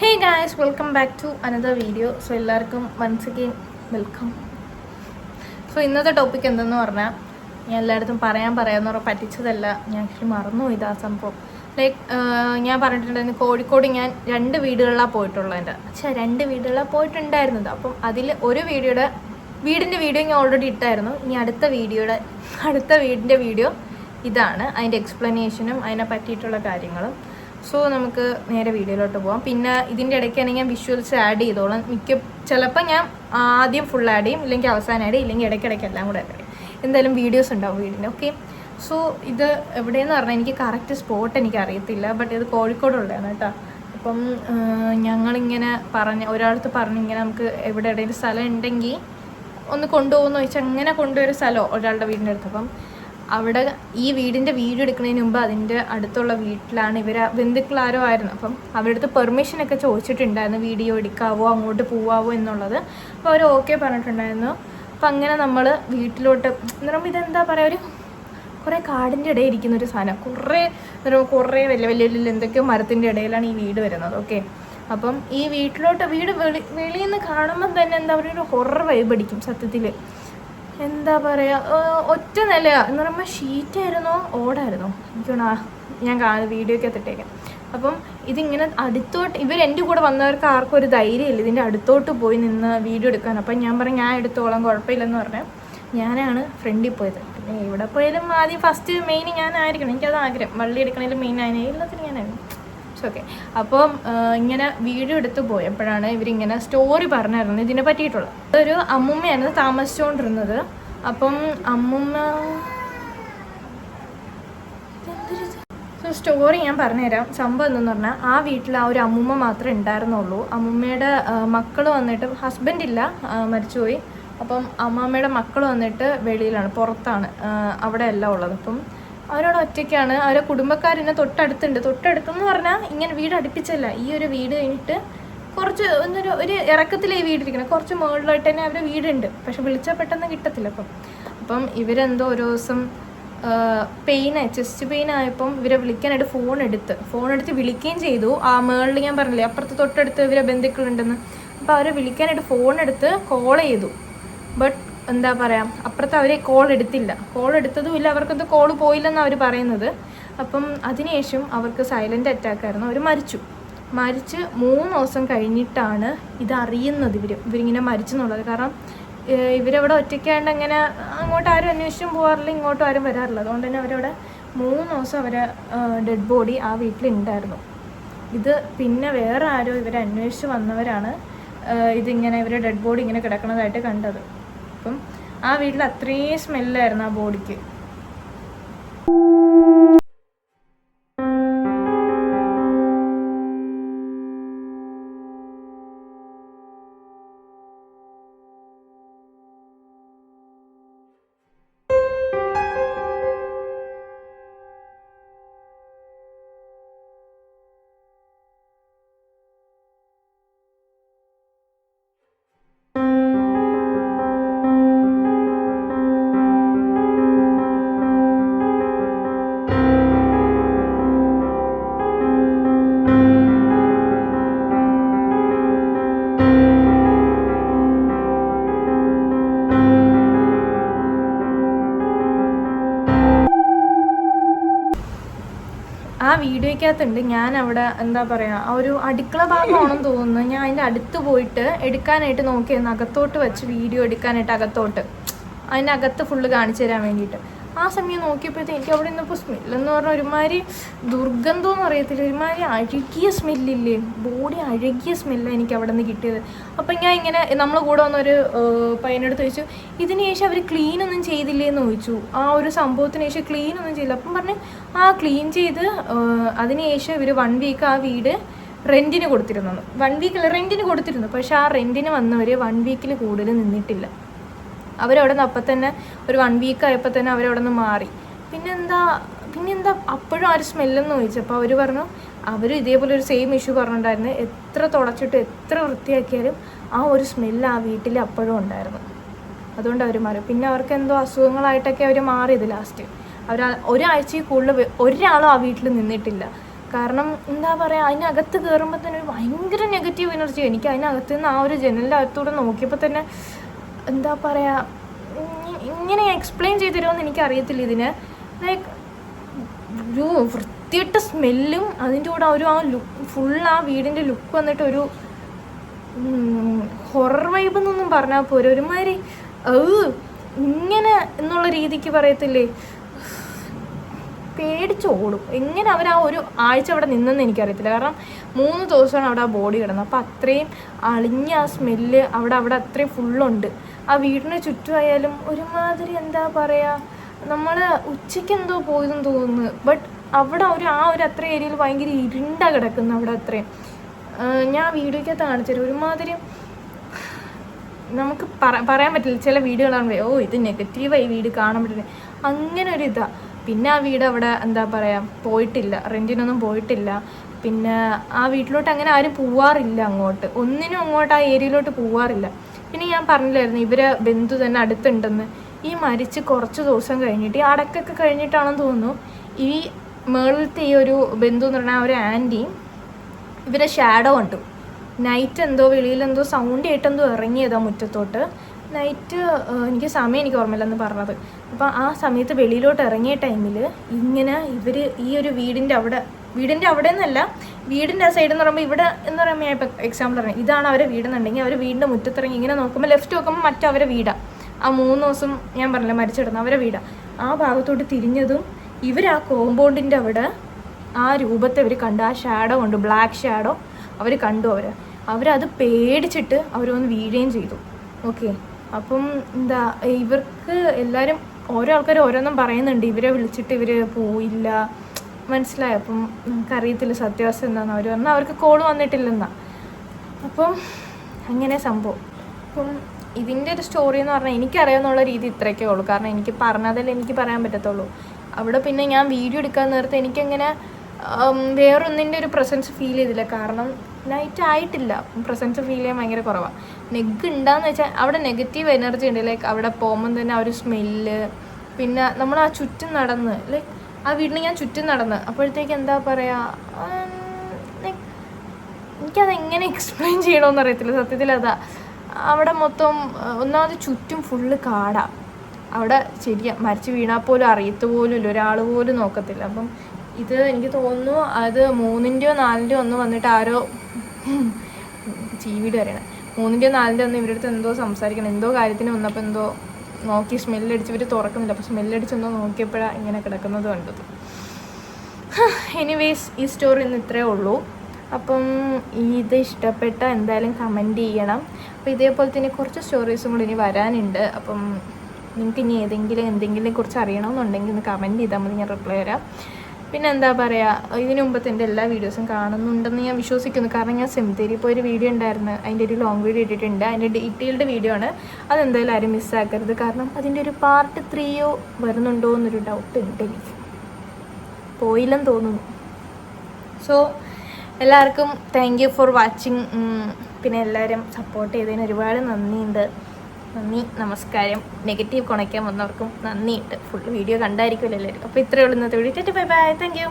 Hey guys, welcome back to another video. So എല്ലാവർക്കും once again welcome. So ഇന്നത്തെ topic എന്തെന്ന് പറഞ്ഞാൽ ഞാൻ എല്ലായിടത്തും പറയാമെന്ന് പറഞ്ഞാൽ പറ്റിച്ചതല്ല, ഞാൻ ആക്ച്വലി മറന്നുപോയി ആ സംഭവം. ലൈക്ക് ഞാൻ പറഞ്ഞിട്ടുണ്ടായിരുന്നു കോഴിക്കോട് ഞാൻ 2 വീടുകളിലാണ് പോയിട്ടുള്ളത്. രണ്ട് വീടുകളിലാണ് പോയിട്ടുണ്ടായിരുന്നത്. അപ്പം അതിൽ ഒരു വീടിൻ്റെ വീഡിയോ ഞാൻ ഓൾറെഡി ഇട്ടായിരുന്നു. ഇനി അടുത്ത വീടിൻ്റെ വീഡിയോ ഇതാണ്, അതിൻ്റെ എക്സ്പ്ലനേഷനും അതിനെ പറ്റിയിട്ടുള്ള കാര്യങ്ങളും. സോ നമുക്ക് നേരെ വീഡിയോയിലോട്ട് പോകാം. പിന്നെ ഇതിൻ്റെ ഇടയ്ക്കാണെങ്കിൽ ഞാൻ വിഷ്വൽസ് ആഡ് ചെയ്തോളാം. ചിലപ്പോൾ ഞാൻ ആദ്യം ഫുൾ ആഡ് ചെയ്യും, ഇല്ലെങ്കിൽ അവസാനം ആഡ് ചെയ്യും, ഇല്ലെങ്കിൽ ഇടയ്ക്കിടയ്ക്ക് എല്ലാം കൂടെ ആഡ് ചെയ്യും. എന്തായാലും വീഡിയോസ് ഉണ്ടാവും വീടിൻ്റെ. ഓക്കെ, സോ ഇത് എവിടെയെന്ന് പറഞ്ഞാൽ എനിക്ക് കറക്റ്റ് സ്പോട്ട് എനിക്ക് അറിയത്തില്ല, ബട്ട് ഇത് കോഴിക്കോടുള്ളതാണ് കേട്ടോ. അപ്പം ഞങ്ങളിങ്ങനെ ഒരാളടുത്ത് ഇങ്ങനെ നമുക്ക് എവിടെയെങ്കിലും സ്ഥലം ഉണ്ടെങ്കിൽ ഒന്ന് കൊണ്ടുപോകുമെന്ന് ചോദിച്ചാൽ അങ്ങനെ കൊണ്ടുപോയൊരു സ്ഥലമോ ഒരാളുടെ വീടിൻ്റെ അടുത്ത്. അപ്പം അവിടെ ഈ വീടിൻ്റെ വീഡിയോ എടുക്കുന്നതിന് മുമ്പ് അതിൻ്റെ അടുത്തുള്ള വീട്ടിലാണ് ബന്ധുക്കളാരോ ആയിരുന്നു. അപ്പം അവരുടെ അടുത്ത് പെർമിഷനൊക്കെ ചോദിച്ചിട്ടുണ്ടായിരുന്നു, വീഡിയോ എടുക്കാവോ അങ്ങോട്ട് പോവാവോ എന്നുള്ളത്. അപ്പോൾ അവർ ഓക്കെ പറഞ്ഞിട്ടുണ്ടായിരുന്നു. അപ്പം അങ്ങനെ നമ്മൾ വീട്ടിലോട്ട് എന്ന് പറയുമ്പോൾ ഇതെന്താ പറയുക, കുറേ കാടിൻ്റെ ഇടയിൽ ഇരിക്കുന്നൊരു സാധനം, കുറേ വലിയ എന്തൊക്കെയോ മരത്തിൻ്റെ ഇടയിലാണ് ഈ വീട് വരുന്നത്. ഓക്കെ, അപ്പം ഈ വീട് വെളിയിൽ നിന്ന് കാണുമ്പം തന്നെ എന്താ പറയുക, ഒരു ഹൊറർ വൈബ് അടിക്കും സത്യത്തിൽ. എന്താ പറയുക, ഒറ്റ നിലയാണ് എന്ന് പറയുമ്പോൾ ഷീറ്റായിരുന്നോ ഓടായിരുന്നോ ഞാൻ വീഡിയോയ്ക്ക് ഇട്ടേക്കാം. അപ്പം ഇതിങ്ങനെ എൻ്റെ കൂടെ വന്നവർക്ക് ആർക്കും ഒരു ധൈര്യമില്ല ഇതിൻ്റെ അടുത്തോട്ട് പോയി നിന്ന് വീഡിയോ എടുക്കാൻ. അപ്പം ഞാൻ പറഞ്ഞു ഞാൻ എടുത്തോളാം, കുഴപ്പമില്ലെന്ന് പറഞ്ഞാൽ ഞാനാണ് ഫ്രണ്ടിൽ പോയത്. പിന്നെ എവിടെ പോയാലും ആദ്യം ഫസ്റ്റ് മെയിൻ ഞാനായിരിക്കണം, എനിക്കത് ആഗ്രഹം. വള്ളി എടുക്കണേലും മെയിൻ എല്ലാത്തിനും ഞാനായിരുന്നു. ഓക്കെ, അപ്പം ഇങ്ങനെ വീഡിയോ എടുത്ത് പോയപ്പോഴാണ് ഇവരിങ്ങനെ സ്റ്റോറി പറഞ്ഞിരുന്നത് ഇതിനെ പറ്റിയിട്ടുള്ളത്. ഒരു അമ്മുമ്മയാണ് താമസിച്ചുകൊണ്ടിരുന്നത്. അപ്പം സ്റ്റോറി ഞാൻ പറഞ്ഞുതരാം. സംഭവം എന്തെന്ന് പറഞ്ഞാൽ ആ വീട്ടിൽ ആ ഒരു അമ്മുമ്മ മാത്രമേ ഉണ്ടായിരുന്നുള്ളൂ. അമ്മുമ്മയുടെ മക്കൾ വന്നിട്ട്, ഹസ്ബൻഡില്ല, മരിച്ചുപോയി. അപ്പം അമ്മാമ്മയുടെ മക്കൾ വന്നിട്ട് വെളിയിലാണ്, പുറത്താണ്, അവിടെ എല്ലാം ഉള്ളത്. അപ്പം അവരോട് ഒറ്റയ്ക്കാണ്. അവരെ കുടുംബക്കാരെന്നെ തൊട്ടടുത്തെന്ന് പറഞ്ഞാൽ ഇങ്ങനെ വീട് അടുപ്പിച്ചല്ല, ഈ ഒരു വീട് കഴിഞ്ഞിട്ട് കുറച്ച് ഒരു ഇറക്കത്തിൽ ഈ വീടിരിക്കണം, കുറച്ച് മുകളിലായിട്ട് തന്നെ അവരുടെ വീടുണ്ട്. പക്ഷെ വിളിച്ചാൽ പെട്ടെന്ന് കിട്ടത്തില്ല. അപ്പം ഇവരെന്തോ ഒരു ദിവസം ചെസ്റ്റ് പെയിൻ ആയപ്പം ഇവരെ വിളിക്കാനായിട്ട് ഫോൺ എടുത്ത് വിളിക്കുകയും ചെയ്തു. ആ മുകളിൽ ഞാൻ പറഞ്ഞില്ലേ അപ്പുറത്ത് തൊട്ടടുത്ത് ഇവരെ ബന്ധുക്കളുണ്ടെന്ന്. അപ്പോൾ അവരെ വിളിക്കാനായിട്ട് ഫോൺ എടുത്ത് കോൾ ചെയ്തു. ബട്ട് എന്താ പറയുക, അപ്പുറത്ത് അവർ കോൾ എടുത്തതും ഇല്ല, അവർക്കത് കോൾ പോയില്ലെന്നാണ് അവർ പറയുന്നത്. അപ്പം അതിനുശേഷം അവർക്ക് സൈലൻ്റ് അറ്റാക്കായിരുന്നു, അവർ മരിച്ച് 3 ദിവസം കഴിഞ്ഞിട്ടാണ് ഇതറിയുന്നത് ഇവരിങ്ങനെ മരിച്ചെന്നുള്ളത്. കാരണം ഇവരവിടെ ഒറ്റയ്ക്കാണ്ട് അങ്ങനെ അങ്ങോട്ട് ആരും അന്വേഷിച്ചും പോകാറില്ല, ഇങ്ങോട്ടും ആരും വരാറില്ല. അതുകൊണ്ട് തന്നെ അവരവിടെ 3 ദിവസം അവരെ ഡെഡ് ബോഡി ആ വീട്ടിലുണ്ടായിരുന്നു. ഇത് പിന്നെ വേറെ ആരോ ഇവരെ അന്വേഷിച്ച് വന്നവരാണ് ഇതിങ്ങനെ ഇവരെ ഡെഡ് ബോഡി ഇങ്ങനെ കിടക്കുന്നതായിട്ട് കണ്ടത്. അപ്പം ആ വീട്ടിൽ അത്രയും സ്മെല്ലായിരുന്നു ആ ബോഡിക്ക്. ആ വീഡിയോയ്ക്കകത്തുണ്ട് ഞാൻ അവിടെ എന്താ പറയുക, ആ ഒരു അടുക്കള ഭാഗമാണെന്ന് തോന്നുന്നു. ഞാൻ അതിൻ്റെ അടുത്ത് പോയിട്ട് എടുക്കാനായിട്ട് നോക്കിയായിരുന്നു, അകത്തോട്ട് വെച്ച് വീഡിയോ എടുക്കാനായിട്ട് അതിൻ്റെ അകത്ത് ഫുള്ള് കാണിച്ചു തരാൻ വേണ്ടിയിട്ട്. ആ സമയം നോക്കിയപ്പോഴത്തേക്ക് എനിക്ക് അവിടെ നിന്നപ്പോൾ സ്മെല്ലെന്ന് പറഞ്ഞാൽ ഒരുമാതിരി ദുർഗന്ധമെന്ന് അറിയത്തില്ല, ഒരുമാതിരി അഴുകിയ സ്മെല്ലില്ലേ, ബോഡി അഴുകിയ സ്മെല്ലാണ് എനിക്ക് അവിടെ നിന്ന് കിട്ടിയത്. അപ്പം ഞാൻ ഇങ്ങനെ നമ്മളെ കൂടെ വന്നൊരു പയ്യനെടുത്ത് ചോദിച്ചു, ഇതിന് ശേഷം അവർ ക്ലീനൊന്നും ചെയ്തില്ലേന്ന് ചോദിച്ചു. ആ ഒരു സംഭവത്തിന് ശേഷം ക്ലീനൊന്നും ചെയ്തില്ല. അപ്പം പറഞ്ഞ് ക്ലീൻ ചെയ്ത് അതിന് ശേഷം ഇവർ 1 വീക്ക് ആ വീട് റെൻറ്റിന് കൊടുത്തിരുന്നു. 1 വീക്കിൽ റെൻറ്റിന് കൊടുത്തിരുന്നു, പക്ഷെ ആ റെൻറ്റിന് വന്നവർ 1 വീക്കിൽ കൂടുതൽ നിന്നിട്ടില്ല. അവരവിടെ നിന്ന് അപ്പം തന്നെ ഒരു 1 വീക്ക് ആയപ്പോൾ തന്നെ അവരവിടെ നിന്ന് മാറി. പിന്നെന്താ അപ്പോഴും ആ ഒരു സ്മെല്ലെന്ന് ചോദിച്ചപ്പോൾ അവർ പറഞ്ഞു, അവർ ഇതേപോലെ ഒരു സെയിം ഇഷ്യൂ പറഞ്ഞിട്ടുണ്ടായിരുന്നു. എത്ര തുടച്ചിട്ട് എത്ര വൃത്തിയാക്കിയാലും ആ ഒരു സ്മെല്ല് ആ വീട്ടിൽ അപ്പോഴും ഉണ്ടായിരുന്നു. അതുകൊണ്ട് അവർ മാറി. പിന്നെ അവർക്ക് എന്തോ അസുഖങ്ങളായിട്ടൊക്കെ അവർ മാറിയത് ലാസ്റ്റ്. അവർ ഒരാഴ്ചയിൽ കൂടുതൽ ഒരാളും ആ വീട്ടിൽ നിന്നിട്ടില്ല. കാരണം എന്താ പറയുക, അതിനകത്ത് കയറുമ്പോൾ തന്നെ ഒരു ഭയങ്കര നെഗറ്റീവ് എനർജി. എനിക്ക് അതിനകത്ത് നിന്ന് ആ ഒരു ജനലിൻ്റെ അകത്തൂടെ നോക്കിയപ്പോൾ തന്നെ എന്താ പറയുക, ഇങ്ങനെ എക്സ്പ്ലെയിൻ ചെയ്ത് തരുമെന്ന് എനിക്കറിയത്തില്ല ഇതിന്. ലൈക്ക് ഒരു വൃത്തിയിട്ട സ്മെല്ലും അതിൻ്റെ കൂടെ ഒരു ആ ലുക്ക്, ഫുൾ ആ വീടിൻ്റെ ലുക്ക് വന്നിട്ട് ഒരു ഹൊറർ വൈബ് എന്നൊന്നും പറഞ്ഞാൽ പോരെ, ഒരുമാതിരി ഇങ്ങനെ എന്നുള്ള രീതിക്ക് പറയത്തില്ലേ, പേടിച്ചോടും. എങ്ങനെ അവർ ആ ഒരു ആഴ്ച അവിടെ നിന്നെന്ന് എനിക്കറിയത്തില്ല. കാരണം 3 ദിവസമാണ് അവിടെ ആ ബോഡി കിടന്നത്. അപ്പോൾ അത്രയും അളിഞ്ഞ ആ സ്മെല്ല് അവിടെ അത്രയും ഫുള്ളുണ്ട്. ആ വീടിന് ചുറ്റുമായാലും ഒരുമാതിരി എന്താ പറയുക, നമ്മൾ ഉച്ചയ്ക്ക് എന്തോ പോയതെന്ന് തോന്നുന്നു. ബട്ട് അവിടെ ആ ഒരു അത്ര ഏരിയയിൽ ഭയങ്കര ഇരുണ്ട കിടക്കുന്നു അവിടെ അത്രയും. ഞാൻ വീഡിയോക്കകത്ത് കാണിച്ചുതരും. ഒരുമാതിരി നമുക്ക് പറയാൻ പറ്റില്ല. ചില വീഡിയോ കാണുമ്പോൾ ഇത് നെഗറ്റീവായി വീട് കാണാൻ പറ്റില്ല, അങ്ങനെ ഒരു ഇതാണ്. പിന്നെ ആ വീട് അവിടെ എന്താ പറയുക പോയിട്ടില്ല, റെൻറ്റിനൊന്നും പോയിട്ടില്ല. പിന്നെ ആ വീട്ടിലോട്ട് അങ്ങനെ ആരും പോവാറില്ല, ഒന്നിനും അങ്ങോട്ട് ആ ഏരിയയിലോട്ട് പോവാറില്ല. പിന്നെ ഞാൻ പറഞ്ഞില്ലായിരുന്നു ഇവരെ ബന്ധു തന്നെ അടുത്തുണ്ടെന്ന്. ഈ മരിച്ച് കുറച്ച് ദിവസം കഴിഞ്ഞിട്ട്, ഈ അടക്കൊക്കെ കഴിഞ്ഞിട്ടാണെന്ന് തോന്നുന്നു, ഈ മേളിലത്തെ ഈ ഒരു ബന്ധു എന്ന് പറഞ്ഞാൽ ഒരു ആൻറ്റി ഇവരെ ഷാഡോ കണ്ടു. നൈറ്റ് എന്തോ വെളിയിലെന്തോ സൗണ്ട് കേട്ടെന്തോ ഇറങ്ങിയതാണ് മുറ്റത്തോട്ട്. നൈറ്റ് എനിക്ക് ഓർമ്മയില്ലെന്ന് പറഞ്ഞത്. അപ്പോൾ ആ സമയത്ത് വെളിയിലോട്ട് ഇറങ്ങിയ ടൈമിൽ ഇങ്ങനെ ഇവർ ഈ ഒരു വീടിൻ്റെ അവിടെ എന്നല്ല, വീടിൻ്റെ ആ സൈഡ് എന്ന് പറയുമ്പോൾ ഇവിടെ എന്ന് പറയുമ്പോൾ ഞാൻ ഇപ്പോൾ എക്സാമ്പിൾ പറഞ്ഞു, ഇതാണ് അവരെ വീടെന്നുണ്ടെങ്കിൽ അവർ വീടിൻ്റെ മുറ്റത്തിറങ്ങി ഇങ്ങനെ നോക്കുമ്പോൾ ലെഫ്റ്റ് നോക്കുമ്പോൾ മറ്റവരെ വീടാണ്. ആ 3 ദിവസം ഞാൻ പറഞ്ഞില്ല മരിച്ചിടുന്ന അവരെ വീടാണ്. ആ ഭാഗത്തോട്ട് തിരിഞ്ഞതും ഇവർ ആ കോമ്പൗണ്ടിൻ്റെ അവിടെ ആ രൂപത്തെ അവർ കണ്ടു. ആ ഷാഡോ കൊണ്ട്, ബ്ലാക്ക് ഷാഡോ അവർ കണ്ടു. അവരത് പേടിച്ചിട്ട് അവരൊന്ന് വീഴുകയും ചെയ്തു. ഓക്കെ, അപ്പം എന്താ ഇവർക്ക് എല്ലാവരും ഓരോ ആൾക്കാർ ഓരോന്നും പറയുന്നുണ്ട്, ഇവരെ വിളിച്ചിട്ട് ഇവർ പോയില്ല, മനസ്സിലായി. അപ്പം നമുക്കറിയത്തില്ല സത്യാവസ്ഥ എന്താണെന്ന്. അവർ പറഞ്ഞാൽ അവർക്ക് കോൾ വന്നിട്ടില്ലെന്നാ. അപ്പം അങ്ങനെ സംഭവം. അപ്പം ഇതിൻ്റെ ഒരു സ്റ്റോറി എന്ന് പറഞ്ഞാൽ എനിക്കറിയാമെന്നുള്ള രീതി ഇത്രയൊക്കെ ഉള്ളൂ. കാരണം എനിക്ക് പറഞ്ഞതല്ലേ എനിക്ക് പറയാൻ പറ്റത്തുള്ളൂ. അവിടെ പിന്നെ ഞാൻ വീഡിയോ എടുക്കാൻ നേരത്തെ എനിക്കങ്ങനെ വേറൊന്നിൻ്റെ ഒരു പ്രസൻസ് ഫീൽ ചെയ്തില്ല. കാരണം നൈറ്റ് ആയിട്ടില്ല, പ്രസൻസ് ഫീൽ ചെയ്യാൻ ഭയങ്കര കുറവാണ്. ഉണ്ടാന്ന് വെച്ചാൽ അവിടെ നെഗറ്റീവ് എനർജി ഉണ്ട്. ലൈക്ക് അവിടെ പോകുമ്പം തന്നെ ആ ഒരു സ്മെല്ല്. പിന്നെ നമ്മൾ ആ ചുറ്റും നടന്ന്, ലൈക്ക് ആ വീട്ടിൽ ഞാൻ ചുറ്റും നടന്ന് അപ്പോഴത്തേക്ക് എന്താ പറയുക, ലൈക്ക് എനിക്കത് എങ്ങനെ എക്സ്പ്ലെയിൻ ചെയ്യണമെന്ന് അറിയത്തില്ല സത്യത്തിൽ. അവിടെ മൊത്തം ഒന്നാമത് ചുറ്റും ഫുള്ള് കാടാണ്. അവിടെ ശരിയാണ്, മരിച്ച് വീണാൽ പോലും അറിയത്തുപോലും ഇല്ല, ഒരാൾ പോലും നോക്കത്തില്ല. അപ്പം ഇത് എനിക്ക് തോന്നുന്നു അത് 3-ൻ്റെയോ 4-ൻ്റെയോ ഒന്ന് വന്നിട്ട് ആരോ ചീവീട് വരെയാണ് 3-ൻ്റെയോ 4-ൻ്റെയോ ഒന്ന് ഇവരുടെ അടുത്ത് എന്തോ സംസാരിക്കണം, എന്തോ കാര്യത്തിന് വന്നപ്പോൾ എന്തോ നോക്കി സ്മെല്ലടിച്ച് ഇവർ തുറക്കുന്നില്ല. അപ്പോൾ സ്മെല്ലടിച്ചെന്തോ നോക്കിയപ്പോഴാണ് ഇങ്ങനെ കിടക്കുന്നത് കണ്ടത്. എനിവേസ് ഈ സ്റ്റോറി ഇന്ന് ഇത്രയേ ഉള്ളൂ. അപ്പം ഇത് ഇഷ്ടപ്പെട്ട എന്തായാലും കമൻറ്റ് ചെയ്യണം. അപ്പോൾ ഇതേപോലെ തന്നെ കുറച്ച് സ്റ്റോറീസും കൂടി ഇനി വരാനുണ്ട്. അപ്പം നിങ്ങൾക്ക് ഇനി എന്തെങ്കിലും കുറിച്ച് അറിയണമെന്നുണ്ടെങ്കിൽ ഒന്ന് കമൻറ്റ് ചെയ്താൽ മതി, ഞാൻ റിപ്ലൈ തരാം. പിന്നെ എന്താ പറയുക, ഇതിനു മുമ്പത്തെ എൻ്റെ എല്ലാ വീഡിയോസും കാണുന്നുണ്ടെന്ന് ഞാൻ വിശ്വസിക്കുന്നു. കാരണം ഞാൻ സെമിത്തേരി പോയൊരു വീഡിയോ ഉണ്ടായിരുന്നു, അതിൻ്റെ ഒരു ലോങ് വീഡിയോ ഇട്ടിട്ടുണ്ട്. അതിൻ്റെ ഡീറ്റെയിൽഡ് വീഡിയോ ആണ്. അതെന്തായാലും ആരും മിസ്സാക്കരുത്. കാരണം അതിൻ്റെ ഒരു പാർട്ട് 3 വരുന്നുണ്ടോ എന്നൊരു ഡൗട്ട് ഉണ്ട് എനിക്ക്. പോയില്ലെന്ന് തോന്നുന്നു. സോ എല്ലാവർക്കും താങ്ക് യു ഫോർ വാച്ചിങ്. പിന്നെ എല്ലാവരും സപ്പോർട്ട് ചെയ്തതിന് ഒരുപാട് നന്ദിയുണ്ട്. നന്ദി, നമസ്കാരം. നെഗറ്റീവ് കുണയ്ക്കാൻ വന്നവർക്കും നന്ദിയുണ്ട്. ഫുൾ വീഡിയോ കണ്ടായിരിക്കുമല്ലോ എല്ലാവരും. അപ്പോൾ ഇത്രയേ ഉള്ളൂ ഇന്നത്തെ video. Bye bye, thank you.